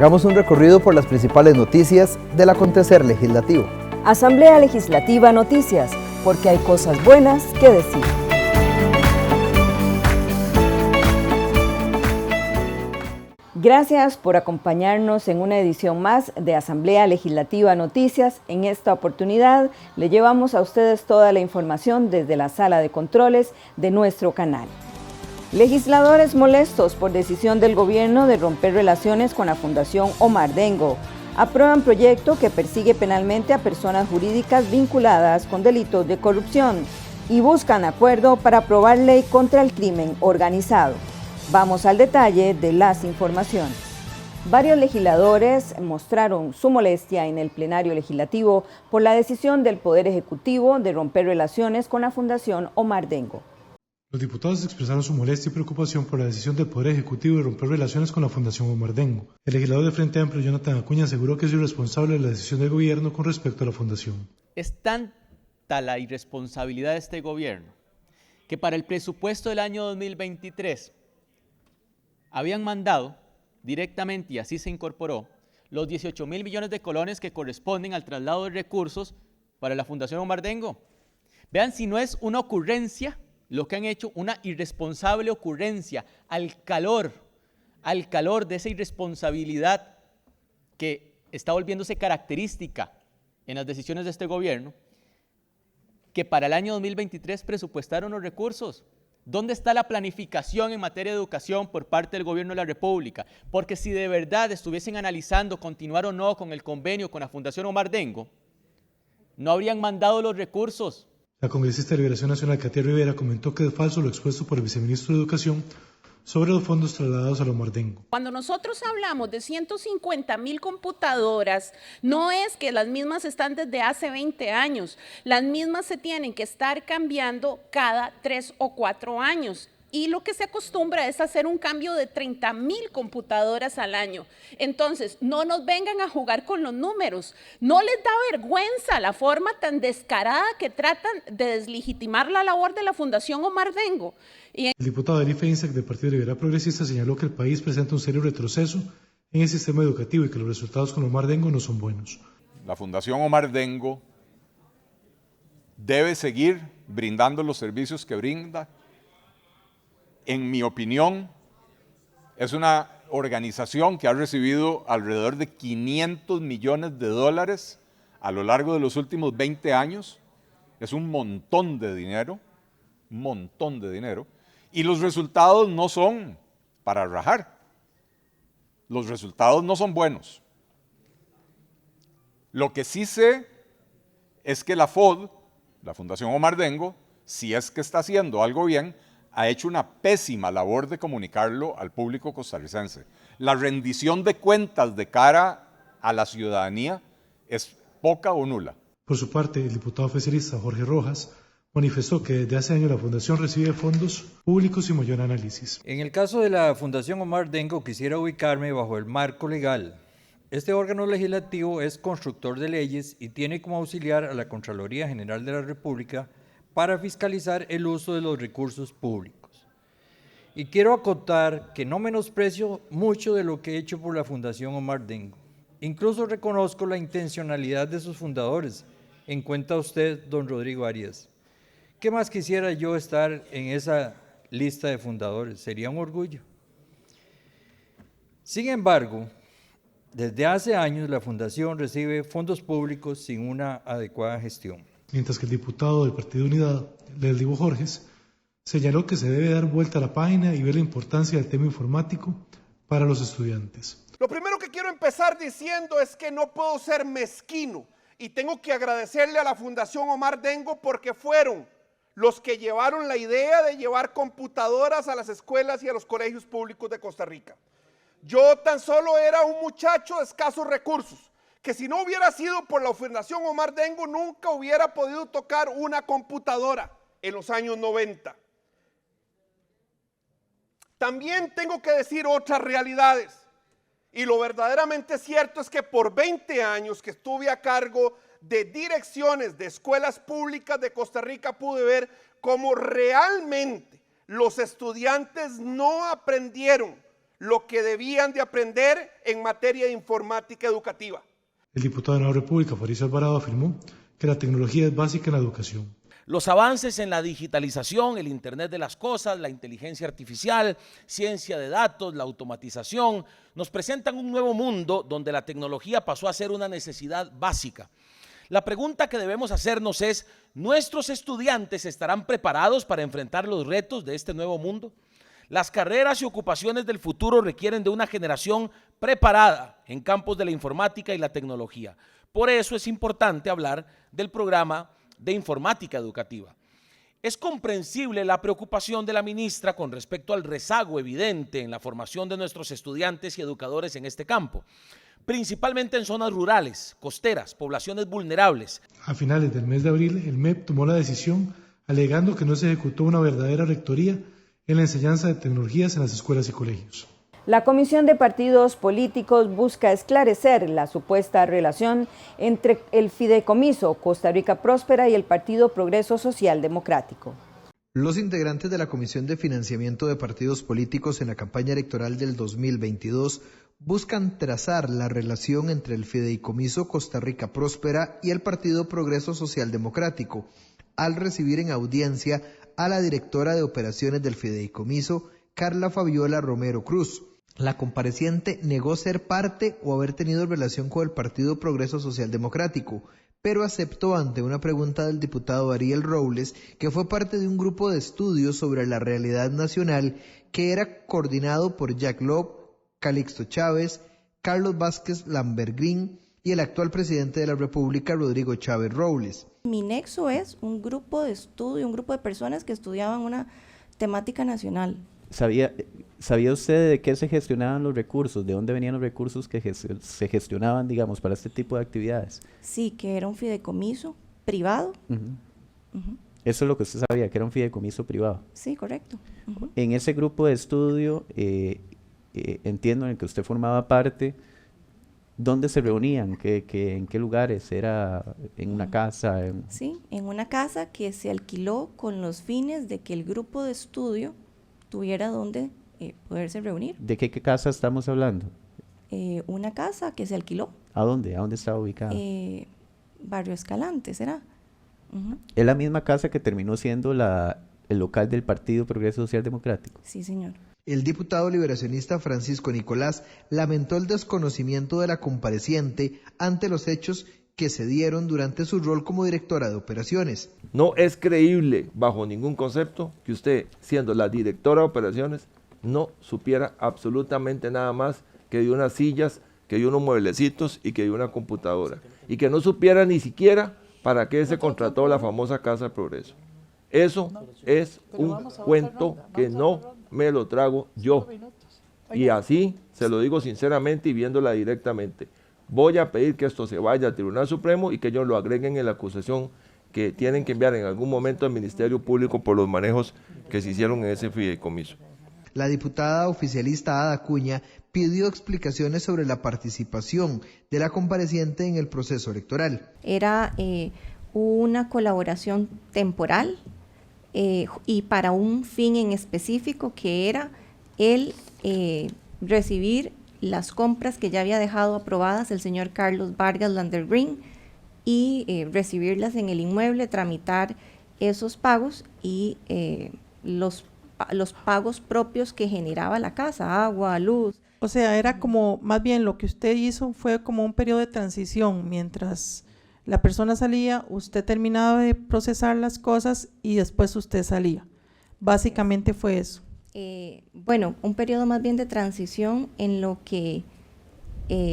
Hagamos un recorrido por las principales noticias del acontecer legislativo. Asamblea Legislativa Noticias, porque hay cosas buenas que decir. Gracias por acompañarnos en una edición más de Asamblea Legislativa Noticias. En esta oportunidad le llevamos a ustedes toda la información desde la sala de controles de nuestro canal. Legisladores molestos por decisión del gobierno de romper relaciones con la Fundación Omar Dengo. Aprueban proyecto que persigue penalmente a personas jurídicas vinculadas con delitos de corrupción y buscan acuerdo para aprobar ley contra el crimen organizado. Vamos al detalle de las informaciones. Varios legisladores mostraron su molestia en el plenario legislativo por la decisión del Poder Ejecutivo de romper relaciones con la Fundación Omar Dengo. Los diputados expresaron su molestia y preocupación por la decisión del Poder Ejecutivo de romper relaciones con la Fundación Omar Dengo. El legislador de Frente Amplio, Jonathan Acuña, aseguró que es irresponsable la decisión del gobierno con respecto a la fundación. Es tanta la irresponsabilidad de este gobierno que para el presupuesto del año 2023 habían mandado directamente, y así se incorporó, los 18.000 millones de colones que corresponden al traslado de recursos para la Fundación Omar Dengo. Vean si no es una ocurrencia lo que han hecho, una irresponsable ocurrencia al calor de esa irresponsabilidad que está volviéndose característica en las decisiones de este gobierno, que para el año 2023 presupuestaron los recursos. ¿Dónde está la planificación en materia de educación por parte del gobierno de la República? Porque si de verdad estuviesen analizando continuar o no con el convenio con la Fundación Omar Dengo, no habrían mandado los recursos. La congresista de Liberación Nacional, Katia Rivera, comentó que es falso lo expuesto por el viceministro de Educación sobre los fondos trasladados a la Omar Dengo. Cuando nosotros hablamos de 150.000 computadoras, no es que las mismas están desde hace 20 años, las mismas se tienen que estar cambiando cada 3 o 4 años. Y lo que se acostumbra es hacer un cambio de 30.000 computadoras al año. Entonces, no nos vengan a jugar con los números. No les da vergüenza la forma tan descarada que tratan de deslegitimar la labor de la Fundación Omar Dengo. El diputado Eli Feinsack del Partido Liberal Progresista señaló que el país presenta un serio retroceso en el sistema educativo y que los resultados con Omar Dengo no son buenos. La Fundación Omar Dengo debe seguir brindando los servicios que brinda. En mi opinión, es una organización que ha recibido alrededor de 500 millones de dólares a lo largo de los últimos 20 años. Es un montón de dinero, y los resultados no son para rajar. Los resultados no son buenos. Lo que sí sé es que la FOD, la Fundación Omar Dengo, si es que está haciendo algo bien, ha hecho una pésima labor de comunicarlo al público costarricense. La rendición de cuentas de cara a la ciudadanía es poca o nula. Por su parte, el diputado oficialista Jorge Rojas manifestó que desde hace años la Fundación recibe fondos públicos sin mayor análisis. En el caso de la Fundación Omar Dengo, quisiera ubicarme bajo el marco legal. Este órgano legislativo es constructor de leyes y tiene como auxiliar a la Contraloría General de la República para fiscalizar el uso de los recursos públicos. Y quiero acotar que no menosprecio mucho de lo que he hecho por la Fundación Omar Dengo. Incluso reconozco la intencionalidad de sus fundadores, en cuenta usted, don Rodrigo Arias. ¿Qué más quisiera yo estar en esa lista de fundadores? Sería un orgullo. Sin embargo, desde hace años la Fundación recibe fondos públicos sin una adecuada gestión. Mientras que el diputado del Partido Unidad, Leldivo Jorges, señaló que se debe dar vuelta a la página y ver la importancia del tema informático para los estudiantes. Lo primero que quiero empezar diciendo es que no puedo ser mezquino y tengo que agradecerle a la Fundación Omar Dengo porque fueron los que llevaron la idea de llevar computadoras a las escuelas y a los colegios públicos de Costa Rica. Yo tan solo era un muchacho de escasos recursos, que si no hubiera sido por la Fundación Omar Dengo nunca hubiera podido tocar una computadora en los años 90. También tengo que decir otras realidades, y lo verdaderamente cierto es que por 20 años que estuve a cargo de direcciones de escuelas públicas de Costa Rica pude ver cómo realmente los estudiantes no aprendieron lo que debían de aprender en materia de informática educativa. El diputado de la República, Fabricio Alvarado, afirmó que la tecnología es básica en la educación. Los avances en la digitalización, el Internet de las cosas, la inteligencia artificial, ciencia de datos, la automatización, nos presentan un nuevo mundo donde la tecnología pasó a ser una necesidad básica. La pregunta que debemos hacernos es, ¿nuestros estudiantes estarán preparados para enfrentar los retos de este nuevo mundo? Las carreras y ocupaciones del futuro requieren de una generación preparada en campos de la informática y la tecnología. Por eso es importante hablar del programa de informática educativa. Es comprensible la preocupación de la ministra con respecto al rezago evidente en la formación de nuestros estudiantes y educadores en este campo, principalmente en zonas rurales, costeras, poblaciones vulnerables. A finales del mes de abril, el MEP tomó la decisión alegando que no se ejecutó una verdadera rectoría en la enseñanza de tecnologías en las escuelas y colegios. La Comisión de Partidos Políticos busca esclarecer la supuesta relación entre el Fideicomiso Costa Rica Próspera y el Partido Progreso Social Democrático. Los integrantes de la Comisión de Financiamiento de Partidos Políticos en la campaña electoral del 2022 buscan trazar la relación entre el Fideicomiso Costa Rica Próspera y el Partido Progreso Social Democrático, al recibir en audiencia a la directora de operaciones del Fideicomiso, Carla Fabiola Romero Cruz. La compareciente negó ser parte o haber tenido relación con el Partido Progreso Social Democrático, pero aceptó ante una pregunta del diputado Ariel Robles que fue parte de un grupo de estudios sobre la realidad nacional que era coordinado por Jack Love, Calixto Chávez, Carlos Vázquez Lambergrín y el actual presidente de la República, Rodrigo Chávez Robles. Mi nexo es un grupo de estudio, un grupo de personas que estudiaban una temática nacional. ¿Sabía usted de qué se gestionaban los recursos? ¿De dónde venían los recursos que se gestionaban, digamos, para este tipo de actividades? Sí, que era un fideicomiso privado. Eso es lo que usted sabía, que era un fideicomiso privado. Sí, correcto. En ese grupo de estudio, entiendo en el que usted formaba parte, ¿dónde se reunían? ¿En qué lugares? ¿Era en una casa? Sí, en una casa que se alquiló con los fines de que el grupo de estudio tuviera donde poderse reunir. ¿De qué casa estamos hablando? Una casa que se alquiló. ¿A dónde? ¿A dónde estaba ubicada? Barrio Escalante, ¿será? ¿Es la misma casa que terminó siendo el local del Partido Progreso Social Democrático? Sí, señor. El diputado liberacionista Francisco Nicolás lamentó el desconocimiento de la compareciente ante los hechos que se dieron durante su rol como directora de operaciones. No es creíble bajo ningún concepto que usted, siendo la directora de operaciones, no supiera absolutamente nada más que de unas sillas, que de unos mueblecitos y que de una computadora. Y que no supiera ni siquiera para qué se contrató la famosa Casa del Progreso. Eso es un cuento que no me lo trago yo. Y así se lo digo sinceramente y viéndola directamente. Voy a pedir que esto se vaya al Tribunal Supremo y que ellos lo agreguen en la acusación que tienen que enviar en algún momento al Ministerio Público por los manejos que se hicieron en ese fideicomiso. La diputada oficialista Ada Acuña pidió explicaciones sobre la participación de la compareciente en el proceso electoral. Era una colaboración temporal y para un fin en específico, que era el recibir las compras que ya había dejado aprobadas el señor Carlos Vargas Lambergrín y recibirlas en el inmueble, tramitar esos pagos y los pagos propios que generaba la casa, agua, luz. O sea, era como, más bien lo que usted hizo fue como un periodo de transición, mientras la persona salía, usted terminaba de procesar las cosas y después usted salía. Básicamente fue eso. Bueno, un periodo más bien de transición en lo que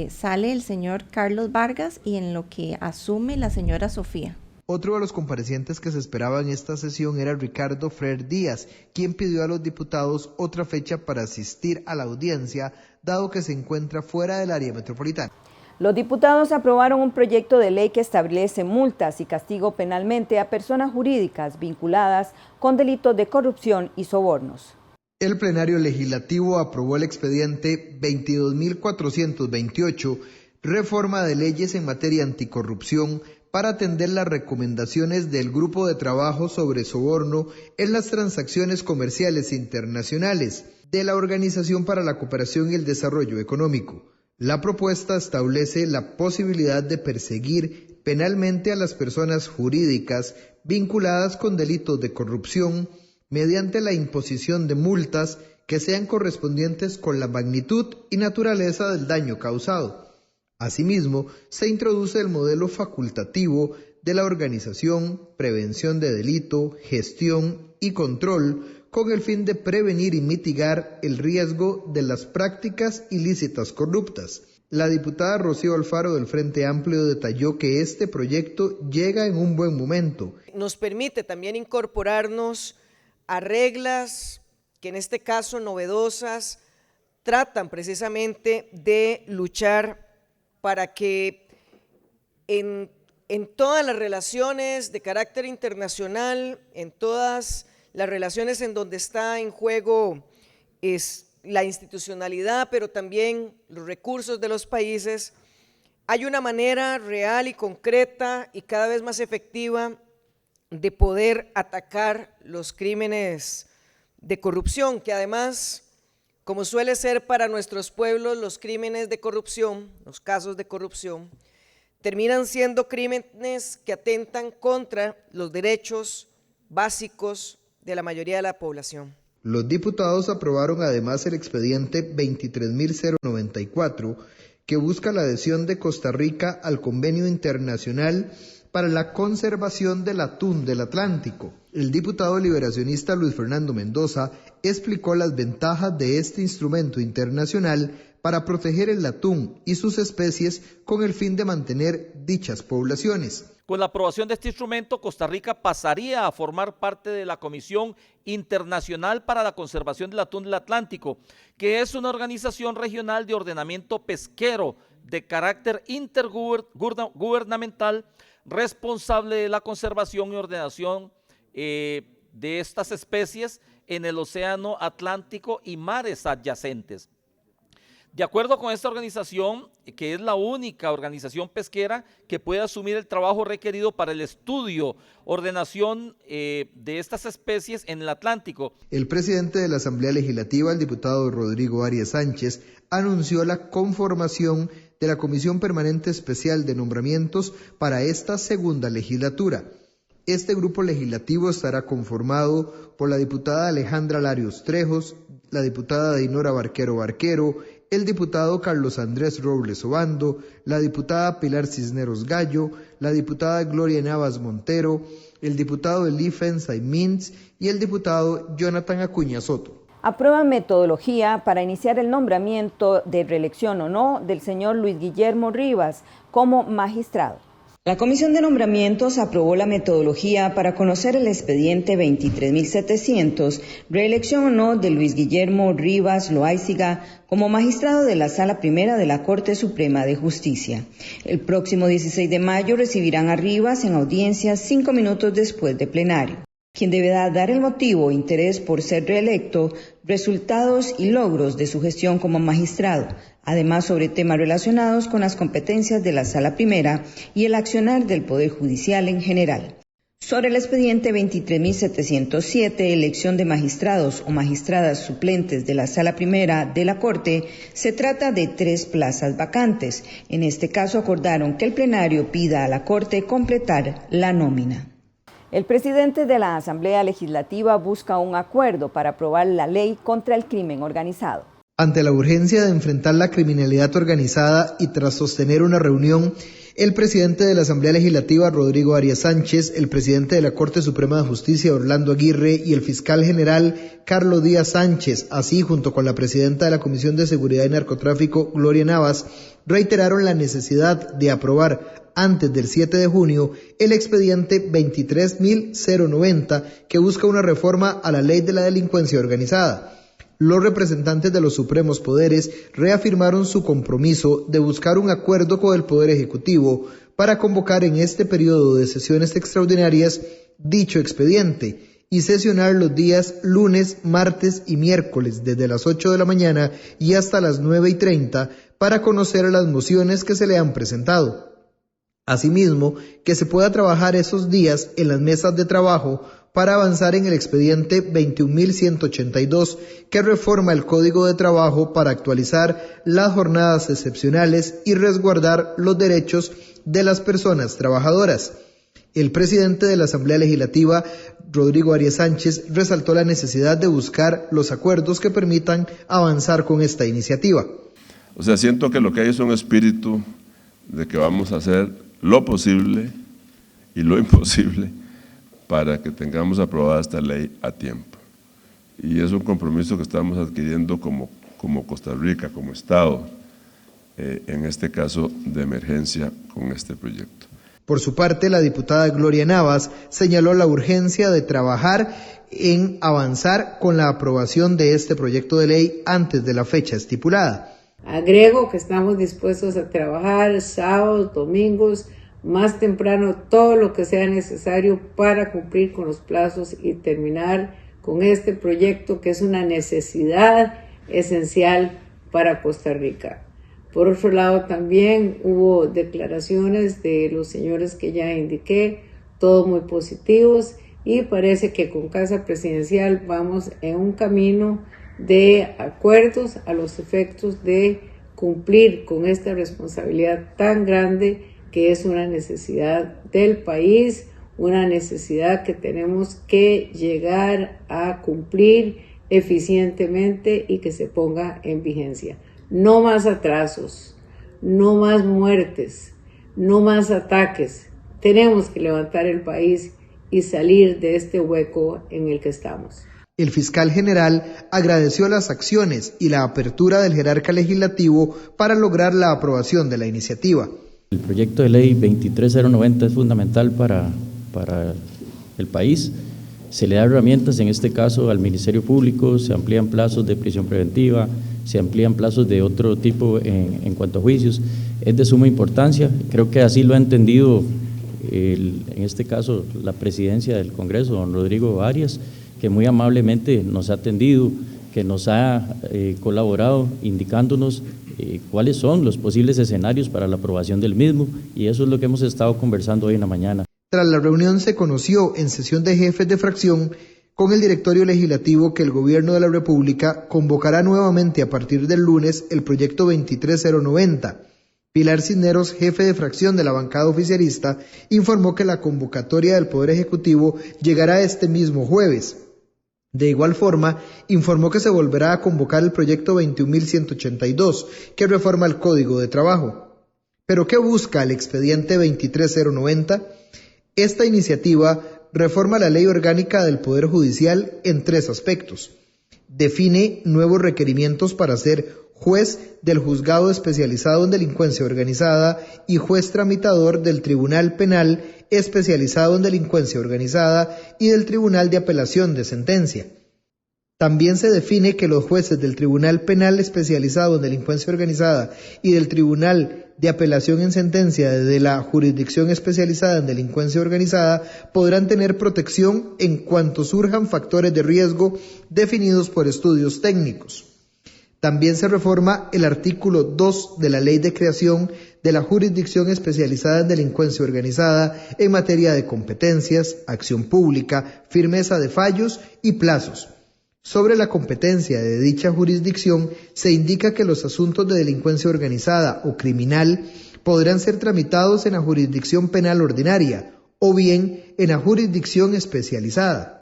sale el señor Carlos Vargas y en lo que asume la señora Sofía. Otro de los comparecientes que se esperaba en esta sesión era Ricardo Frer Díaz, quien pidió a los diputados otra fecha para asistir a la audiencia, dado que se encuentra fuera del área metropolitana. Los diputados aprobaron un proyecto de ley que establece multas y castigo penalmente a personas jurídicas vinculadas con delitos de corrupción y sobornos. El plenario legislativo aprobó el expediente 22.428, reforma de leyes en materia anticorrupción, para atender las recomendaciones del Grupo de Trabajo sobre Soborno en las Transacciones Comerciales Internacionales. de la Organización para la Cooperación y el Desarrollo Económico. La propuesta establece la posibilidad de perseguir penalmente a las personas jurídicas vinculadas con delitos de corrupción mediante la imposición de multas que sean correspondientes con la magnitud y naturaleza del daño causado. Asimismo, se introduce el modelo facultativo de la organización, prevención de delito, gestión y control con el fin de prevenir y mitigar el riesgo de las prácticas ilícitas corruptas. La diputada Rocío Alfaro del Frente Amplio detalló que este proyecto llega en un buen momento. Nos permite también incorporarnos a reglas que en este caso novedosas tratan precisamente de luchar para que en todas las relaciones de carácter internacional, en todas las relaciones en donde está en juego es la institucionalidad, pero también los recursos de los países, hay una manera real y concreta y cada vez más efectiva de poder atacar los crímenes de corrupción, que además, como suele ser para nuestros pueblos, los crímenes de corrupción, los casos de corrupción, terminan siendo crímenes que atentan contra los derechos básicos de la mayoría de la población. Los diputados aprobaron además el expediente 23.094 que busca la adhesión de Costa Rica al Convenio Internacional para la Conservación del Atún del Atlántico. El diputado liberacionista Luis Fernando Mendoza explicó las ventajas de este instrumento internacional para proteger el atún y sus especies con el fin de mantener dichas poblaciones. Con la aprobación de este instrumento, Costa Rica pasaría a formar parte de la Comisión Internacional para la Conservación del Atún del Atlántico, que es una organización regional de ordenamiento pesquero de carácter intergubernamental responsable de la conservación y ordenación de estas especies en el Océano Atlántico y mares adyacentes. De acuerdo con esta organización, que es la única organización pesquera que puede asumir el trabajo requerido para el estudio, ordenación de estas especies en el Atlántico. El presidente de la Asamblea Legislativa, el diputado Rodrigo Arias Sánchez, anunció la conformación de la Comisión Permanente Especial de Nombramientos para esta segunda legislatura. Este grupo legislativo estará conformado por la diputada Alejandra Larios Trejos, la diputada Dinora Barquero, el diputado Carlos Andrés Robles Obando, la diputada Pilar Cisneros Gallo, la diputada Gloria Navas Montero, el diputado Elifen Saimins y el diputado Jonathan Acuña Soto. Aprueba metodología para iniciar el nombramiento de reelección o no del señor Luis Guillermo Rivas como magistrado. La Comisión de Nombramientos aprobó la metodología para conocer el expediente 23.700, reelección o no de Luis Guillermo Rivas Loaiziga como magistrado de la Sala Primera de la Corte Suprema de Justicia. El próximo 16 de mayo recibirán a Rivas en audiencia 5 minutos después de plenario, quien deberá dar el motivo o interés por ser reelecto, resultados y logros de su gestión como magistrado, además sobre temas relacionados con las competencias de la Sala Primera y el accionar del Poder Judicial en general. Sobre el expediente 23.707, elección de magistrados o magistradas suplentes de la Sala Primera de la Corte, se trata de 3 plazas vacantes. En este caso acordaron que el plenario pida a la Corte completar la nómina. El presidente de la Asamblea Legislativa busca un acuerdo para aprobar la ley contra el crimen organizado. Ante la urgencia de enfrentar la criminalidad organizada y tras sostener una reunión, el presidente de la Asamblea Legislativa, Rodrigo Arias Sánchez, el presidente de la Corte Suprema de Justicia, Orlando Aguirre, y el fiscal general, Carlos Díaz Sánchez, así junto con la presidenta de la Comisión de Seguridad y Narcotráfico, Gloria Navas, reiteraron la necesidad de aprobar antes del 7 de junio el expediente 23.090 que busca una reforma a la ley de la delincuencia organizada. Los representantes de los supremos poderes reafirmaron su compromiso de buscar un acuerdo con el Poder Ejecutivo para convocar en este periodo de sesiones extraordinarias dicho expediente y sesionar los días lunes, martes y miércoles desde las 8 de la mañana y hasta las 9:30 para conocer las mociones que se le han presentado. Asimismo, que se pueda trabajar esos días en las mesas de trabajo para avanzar en el expediente 21.182, que reforma el Código de Trabajo para actualizar las jornadas excepcionales y resguardar los derechos de las personas trabajadoras. El presidente de la Asamblea Legislativa, Rodrigo Arias Sánchez, resaltó la necesidad de buscar los acuerdos que permitan avanzar con esta iniciativa. O sea, siento que lo que hay es un espíritu de que vamos a hacer lo posible y lo imposible para que tengamos aprobada esta ley a tiempo. Y es un compromiso que estamos adquiriendo como Costa Rica, como Estado, en este caso de emergencia con este proyecto. Por su parte, la diputada Gloria Navas señaló la urgencia de trabajar en avanzar con la aprobación de este proyecto de ley antes de la fecha estipulada. Agrego que estamos dispuestos a trabajar sábados, domingos, más temprano, todo lo que sea necesario para cumplir con los plazos y terminar con este proyecto que es una necesidad esencial para Costa Rica. Por otro lado, también hubo declaraciones de los señores que ya indiqué, todos muy positivos, y parece que con Casa Presidencial vamos en un camino de acuerdos a los efectos de cumplir con esta responsabilidad tan grande que es una necesidad del país, una necesidad que tenemos que llegar a cumplir eficientemente y que se ponga en vigencia. No más atrasos, no más muertes, no más ataques. Tenemos que levantar el país y salir de este hueco en el que estamos. El fiscal general agradeció las acciones y la apertura del jerarca legislativo para lograr la aprobación de la iniciativa. El proyecto de ley 23090 es fundamental para el país. Se le da herramientas, en este caso, al Ministerio Público, se amplían plazos de prisión preventiva, se amplían plazos de otro tipo en cuanto a juicios. Es de suma importancia, creo que así lo ha entendido, en este caso, la presidencia del Congreso, don Rodrigo Arias, que muy amablemente nos ha atendido, que nos ha colaborado indicándonos cuáles son los posibles escenarios para la aprobación del mismo, y eso es lo que hemos estado conversando hoy en la mañana. Tras la reunión se conoció en sesión de jefes de fracción con el directorio legislativo que el Gobierno de la República convocará nuevamente a partir del lunes el proyecto 23090. Pilar Cisneros, jefe de fracción de la bancada oficialista, informó que la convocatoria del Poder Ejecutivo llegará este mismo jueves. De igual forma, informó que se volverá a convocar el proyecto 21.182, que reforma el Código de Trabajo. ¿Pero qué busca el expediente 23090? Esta iniciativa reforma la Ley Orgánica del Poder Judicial en 3 aspectos. Define nuevos requerimientos para ser juez del Juzgado Especializado en Delincuencia Organizada y juez tramitador del Tribunal Penal Especializado en Delincuencia Organizada y del Tribunal de Apelación de Sentencia. También se define que los jueces del Tribunal Penal Especializado en Delincuencia Organizada y del Tribunal de Apelación en Sentencia de la Jurisdicción Especializada en Delincuencia Organizada podrán tener protección en cuanto surjan factores de riesgo definidos por estudios técnicos. También se reforma el artículo 2 de la Ley de Creación de la Jurisdicción Especializada en Delincuencia Organizada en materia de competencias, acción pública, firmeza de fallos y plazos. Sobre la competencia de dicha jurisdicción, se indica que los asuntos de delincuencia organizada o criminal podrán ser tramitados en la jurisdicción penal ordinaria o bien en la jurisdicción especializada.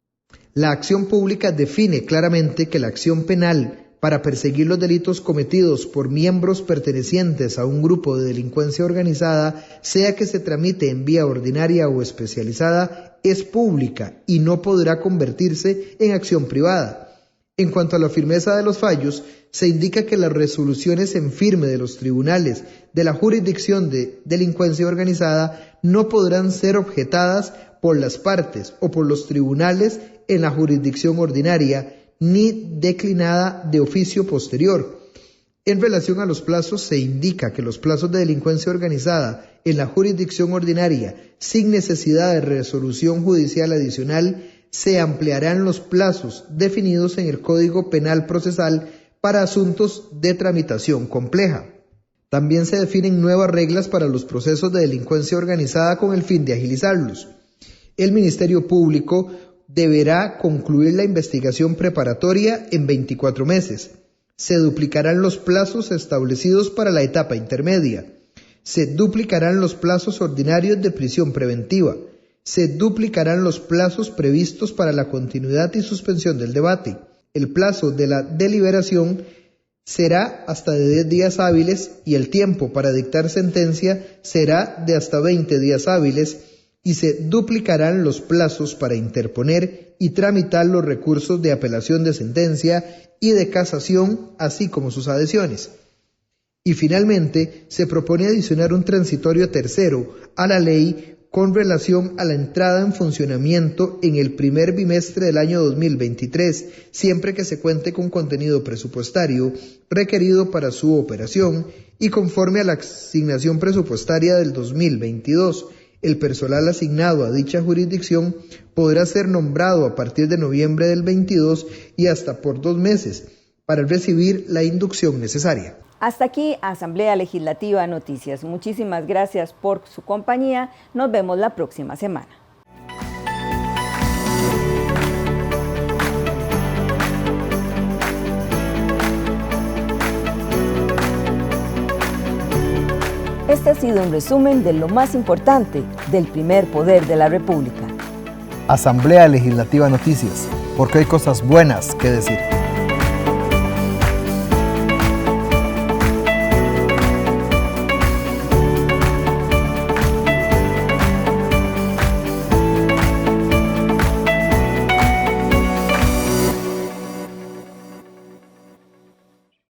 La acción pública define claramente que la acción penal para perseguir los delitos cometidos por miembros pertenecientes a un grupo de delincuencia organizada, sea que se tramite en vía ordinaria o especializada, es pública y no podrá convertirse en acción privada. En cuanto a la firmeza de los fallos, se indica que las resoluciones en firme de los tribunales de la jurisdicción de delincuencia organizada no podrán ser objetadas por las partes o por los tribunales en la jurisdicción ordinaria, ni declinada de oficio posterior. En relación a los plazos, se indica que los plazos de delincuencia organizada en la jurisdicción ordinaria, sin necesidad de resolución judicial adicional, se ampliarán los plazos definidos en el Código Penal Procesal para asuntos de tramitación compleja. También se definen nuevas reglas para los procesos de delincuencia organizada con el fin de agilizarlos. El Ministerio Público deberá concluir la investigación preparatoria en 24 meses. Se duplicarán los plazos establecidos para la etapa intermedia. Se duplicarán los plazos ordinarios de prisión preventiva. Se duplicarán los plazos previstos para la continuidad y suspensión del debate. El plazo de la deliberación será hasta de 10 días hábiles y el tiempo para dictar sentencia será de hasta 20 días hábiles y se duplicarán los plazos para interponer y tramitar los recursos de apelación de sentencia y de casación, así como sus adhesiones. Y finalmente, se propone adicionar un transitorio tercero a la ley con relación a la entrada en funcionamiento en el primer bimestre del año 2023, siempre que se cuente con contenido presupuestario requerido para su operación y conforme a la asignación presupuestaria del 2022. El personal asignado a dicha jurisdicción podrá ser nombrado a partir de noviembre del 22 y hasta por 2 meses para recibir la inducción necesaria. Hasta aquí Asamblea Legislativa Noticias. Muchísimas gracias por su compañía. Nos vemos la próxima semana. Este ha sido un resumen de lo más importante del primer poder de la República. Asamblea Legislativa Noticias, porque hay cosas buenas que decir.